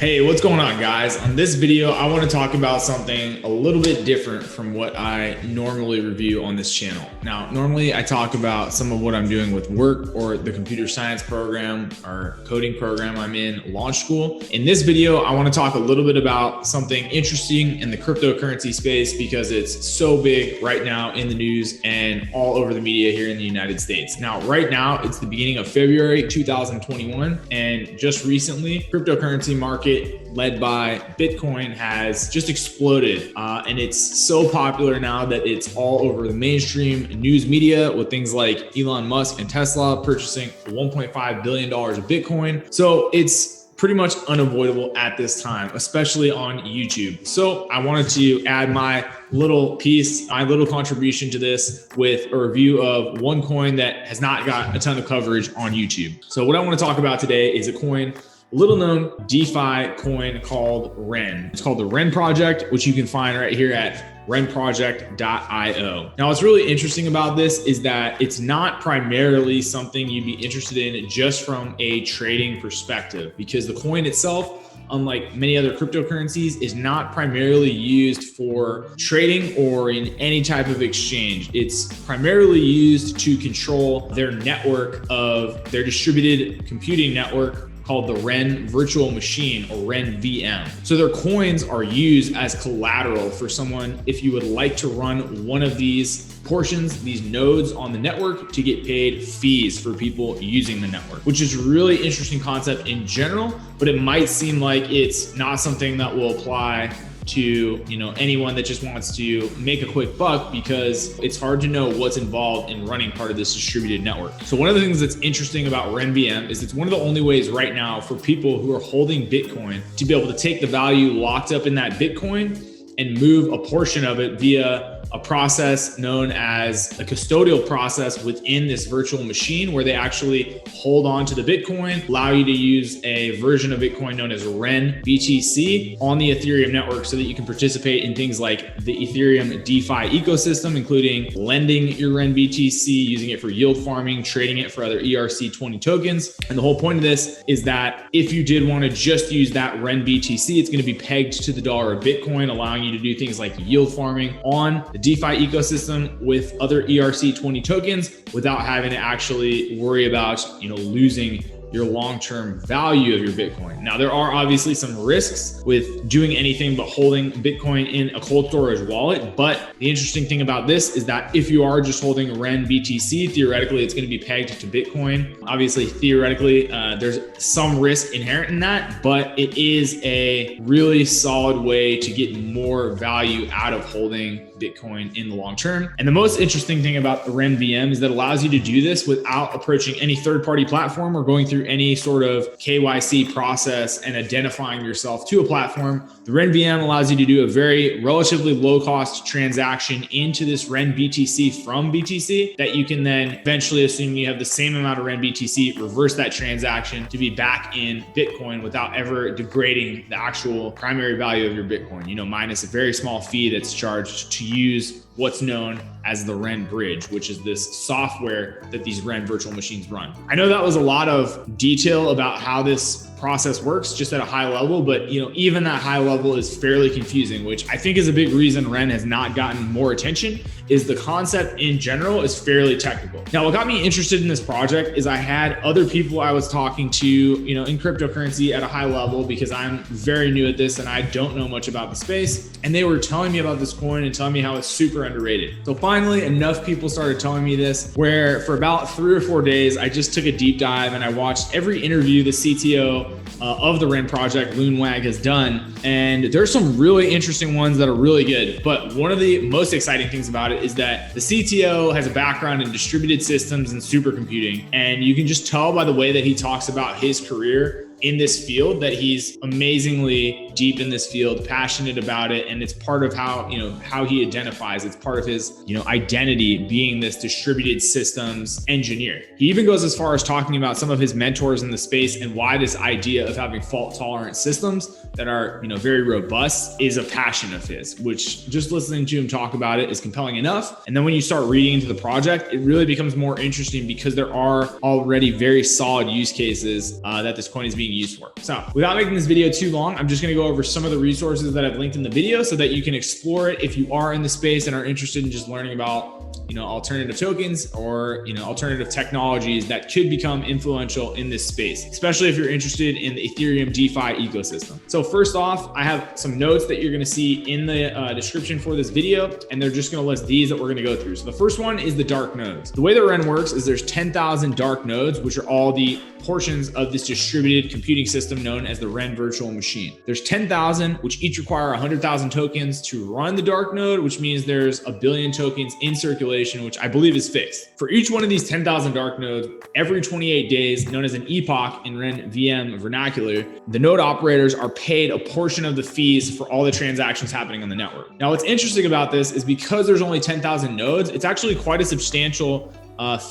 Hey, what's going on, guys? On this video, I want to talk about something a little bit different from what I normally review on this channel. Now, normally I talk about some of what I'm doing with work or the computer science program or coding program I'm in, launch school. In this video, I want to talk a little bit about something interesting in the cryptocurrency space because it's so big right now in the news and all over the media here in the United States. Now, right now, it's the beginning of February 2021, and just recently, cryptocurrency market led by Bitcoin has just exploded. And it's so popular now that it's all over the mainstream news media with things like Elon Musk and Tesla purchasing $1.5 billion of Bitcoin. So it's pretty much unavoidable at this time, especially on YouTube. So I wanted to add my little piece, my little contribution to this with a review of one coin that has not got a ton of coverage on YouTube. So what I want to talk about today is a coin, little known DeFi coin called Ren. It's called the Ren project, which you can find right here at renproject.io. Now, what's really interesting about this is that it's not primarily something you'd be interested in just from a trading perspective, because the coin itself, unlike many other cryptocurrencies, is not primarily used for trading or in any type of exchange. It's primarily used to control their network of their distributed computing network called the Ren virtual machine, or RenVM. So their coins are used as collateral for someone if you would like to run one of these portions, these nodes on the network, to get paid fees for people using the network, which is a really interesting concept in general, but it might seem like it's not something that will apply to anyone that just wants to make a quick buck, because it's hard to know what's involved in running part of this distributed network. So one of the things that's interesting about RenVM is it's one of the only ways right now for people who are holding Bitcoin to be able to take the value locked up in that Bitcoin and move a portion of it via a process known as a custodial process within this virtual machine, where they actually hold on to the Bitcoin, allow you to use a version of Bitcoin known as Ren BTC on the Ethereum network so that you can participate in things like the Ethereum DeFi ecosystem, including lending your Ren BTC, using it for yield farming, trading it for other ERC20 tokens. And the whole point of this is that if you did want to just use that Ren BTC, it's going to be pegged to the dollar of Bitcoin, allowing you to do things like yield farming on the DeFi ecosystem with other ERC20 tokens without having to actually worry about, losing your long-term value of your Bitcoin. Now, there are obviously some risks with doing anything but holding Bitcoin in a cold storage wallet. But the interesting thing about this is that if you are just holding Ren BTC, theoretically, it's going to be pegged to Bitcoin. Obviously, theoretically, there's some risk inherent in that, but it is a really solid way to get more value out of holding Bitcoin in the long term. And the most interesting thing about the RenVM is that it allows you to do this without approaching any third-party platform or going through any sort of KYC process and identifying yourself to a platform. The RenVM allows you to do a very relatively low-cost transaction into this Ren BTC from BTC that you can then eventually, assuming you have the same amount of Ren BTC, reverse that transaction to be back in Bitcoin without ever degrading the actual primary value of your Bitcoin, minus a very small fee that's charged to use what's known as the Ren Bridge, which is this software that these Ren virtual machines run. I know that was a lot of detail about how this process works just at a high level, but even that high level is fairly confusing, which I think is a big reason Ren has not gotten more attention. Is the concept in general is fairly technical. Now, what got me interested in this project is I had other people I was talking to, in cryptocurrency at a high level, because I'm very new at this and I don't know much about the space. And they were telling me about this coin and telling me how it's super underrated. So finally, enough people started telling me this, where for about 3 or 4 days, I just took a deep dive and I watched every interview the CTO of the Ren project, Loong Wang, has done. And there's some really interesting ones that are really good. But one of the most exciting things about it is that the CTO has a background in distributed systems and supercomputing. And you can just tell by the way that he talks about his career in this field that he's amazingly deep in this field, passionate about it, and it's part of how, how he identifies. It's part of his, identity, being this distributed systems engineer. He even goes as far as talking about some of his mentors in the space and why this idea of having fault tolerant systems that are, very robust is a passion of his, which just listening to him talk about it is compelling enough. And then when you start reading into the project, it really becomes more interesting because there are already very solid use cases that this coin is being used for. So without making this video too long, I'm just going to go over some of the resources that I've linked in the video so that you can explore it if you are in the space and are interested in just learning about alternative tokens or alternative technologies that could become influential in this space, especially if you're interested in the Ethereum DeFi ecosystem. So first off, I have some notes that you're going to see in the description for this video, and they're just going to list these that we're going to go through. So the first one is the dark nodes. The way that Ren works is there's 10,000 dark nodes, which are all the portions of this distributed computing system known as the Ren virtual machine. There's 10,000, which each require 100,000 tokens to run the dark node, which means there's a billion tokens in circulation, which I believe is fixed. For each one of these 10,000 dark nodes, every 28 days, known as an epoch in RenVM vernacular, the node operators are paid a portion of the fees for all the transactions happening on the network. Now, what's interesting about this is because there's only 10,000 nodes, it's actually quite a substantial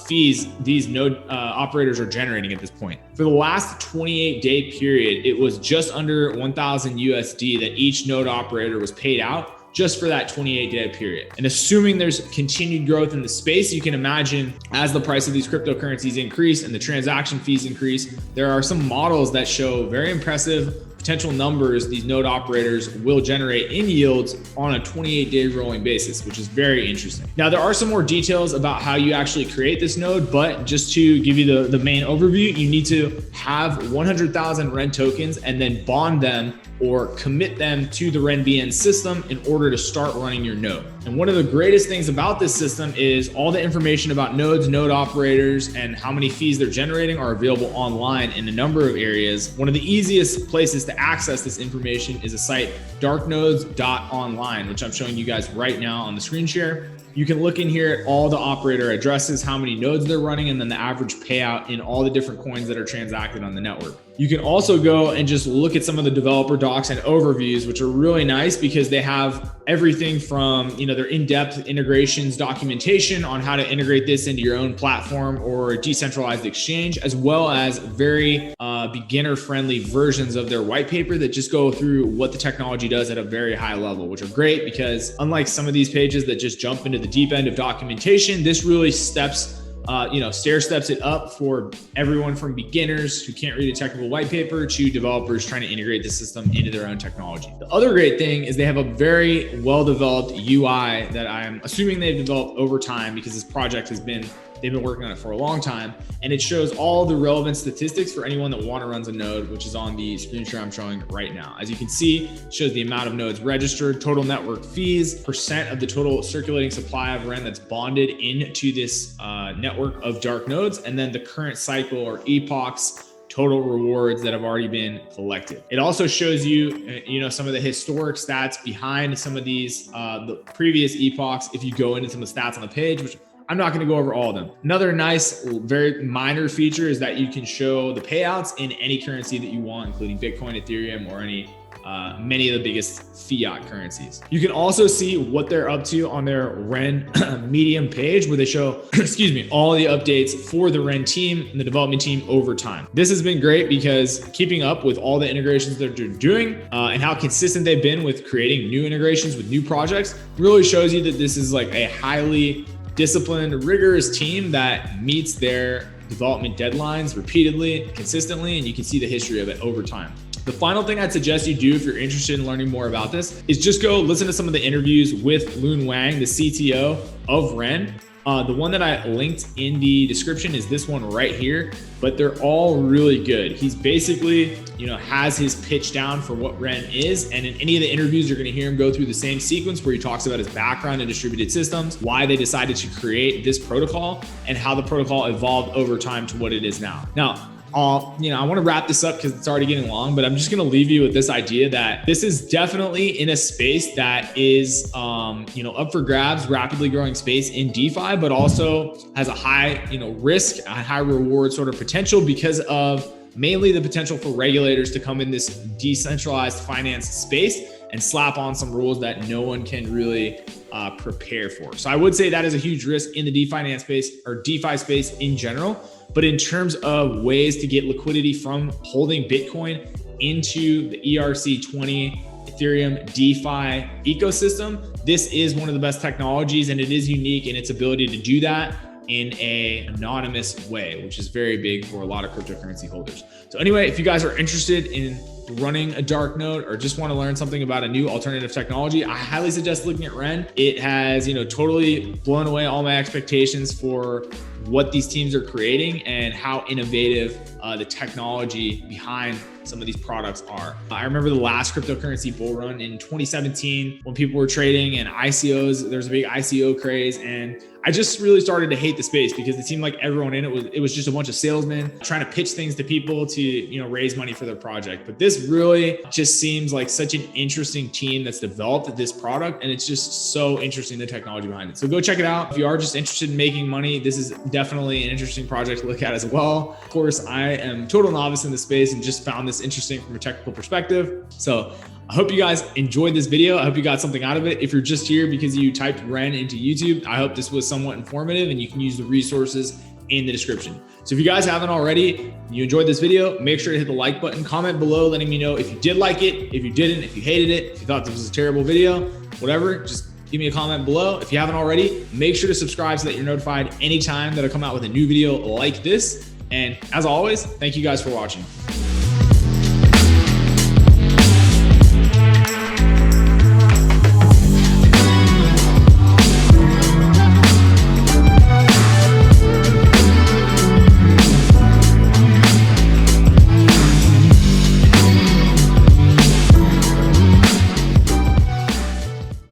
fees these node operators are generating at this point. For the last 28-day period, it was just under 1,000 USD that each node operator was paid out just for that 28-day period. And assuming there's continued growth in the space, you can imagine as the price of these cryptocurrencies increase and the transaction fees increase, there are some models that show very impressive potential numbers these node operators will generate in yields on a 28-day rolling basis, which is very interesting. Now, there are some more details about how you actually create this node, but just to give you the main overview, you need to have 100,000 Ren tokens and then bond them or commit them to the RenVM system in order to start running your node. And one of the greatest things about this system is all the information about nodes, node operators, and how many fees they're generating are available online in a number of areas. One of the easiest places to access this information is a site, darknodes.online, which I'm showing you guys right now on the screen share. You can look in here at all the operator addresses, how many nodes they're running, and then the average payout in all the different coins that are transacted on the network. You can also go and just look at some of the developer docs and overviews, which are really nice because they have everything from, their in-depth integrations documentation on how to integrate this into your own platform or decentralized exchange, as well as very beginner-friendly versions of their white paper that just go through what the technology does at a very high level, which are great because unlike some of these pages that just jump into the deep end of documentation, this really stair steps it up for everyone from beginners who can't read a technical white paper to developers trying to integrate the system into their own technology. The other great thing is they have a very well-developed UI that I'm assuming they've developed over time because this project they've been working on it for a long time, and it shows all the relevant statistics for anyone that runs a node, which is on the screen share I'm showing right now. As you can see, it shows the amount of nodes registered, total network fees, percent of the total circulating supply of Ren that's bonded into this network of dark nodes, and then the current cycle or epochs total rewards that have already been collected. It also shows you, some of the historic stats behind some of these, the previous epochs, if you go into some of the stats on the page, which I'm not going to go over all of them. Another nice, very minor feature is that you can show the payouts in any currency that you want, including Bitcoin, Ethereum, or many of the biggest fiat currencies. You can also see what they're up to on their Ren Medium page, where they show, all the updates for the Ren team and the development team over time. This has been great because keeping up with all the integrations that they're doing and how consistent they've been with creating new integrations with new projects really shows you that this is like a highly disciplined, rigorous team that meets their development deadlines repeatedly, consistently, and you can see the history of it over time. The final thing I'd suggest you do if you're interested in learning more about this is just go listen to some of the interviews with Loong Wang, the CTO of Ren. The one that I linked in the description is this one right here, but they're all really good. He's basically, has his pitch down for what Ren is. And in any of the interviews, you're going to hear him go through the same sequence where he talks about his background in distributed systems, why they decided to create this protocol, and how the protocol evolved over time to what it is now. Now, I want to wrap this up because it's already getting long, but I'm just going to leave you with this idea that this is definitely in a space that is, up for grabs, rapidly growing space in DeFi, but also has a high, risk, a high reward sort of potential because of mainly the potential for regulators to come in this decentralized finance space and slap on some rules that no one can really prepare for. So I would say that is a huge risk in the DeFi space, or DeFi space in general. But in terms of ways to get liquidity from holding Bitcoin into the ERC20 Ethereum DeFi ecosystem, this is one of the best technologies, and it is unique in its ability to do that in an anonymous way, which is very big for a lot of cryptocurrency holders. So anyway, if you guys are interested in running a dark node or just want to learn something about a new alternative technology, I highly suggest looking at Ren. It has, totally blown away all my expectations for what these teams are creating and how innovative the technology behind some of these products are. I remember the last cryptocurrency bull run in 2017 when people were trading and ICOs, there's a big ICO craze, and I just really started to hate the space because it seemed like everyone in it was just a bunch of salesmen trying to pitch things to people to, raise money for their project. But this really just seems like such an interesting team that's developed this product, and it's just so interesting, the technology behind it. So go check it out. If you are just interested in making money, this is definitely an interesting project to look at as well. Of course, I am total novice in the space and just found this interesting from a technical perspective. So I hope you guys enjoyed this video. I hope you got something out of it. If you're just here because you typed Ren into YouTube, I hope this was somewhat informative and you can use the resources in the description. So if you guys haven't already, you enjoyed this video, make sure to hit the like button, comment below letting me know if you did like it, if you didn't, if you hated it, if you thought this was a terrible video, whatever, just give me a comment below. If you haven't already, make sure to subscribe so that you're notified anytime that I come out with a new video like this. And as always, thank you guys for watching.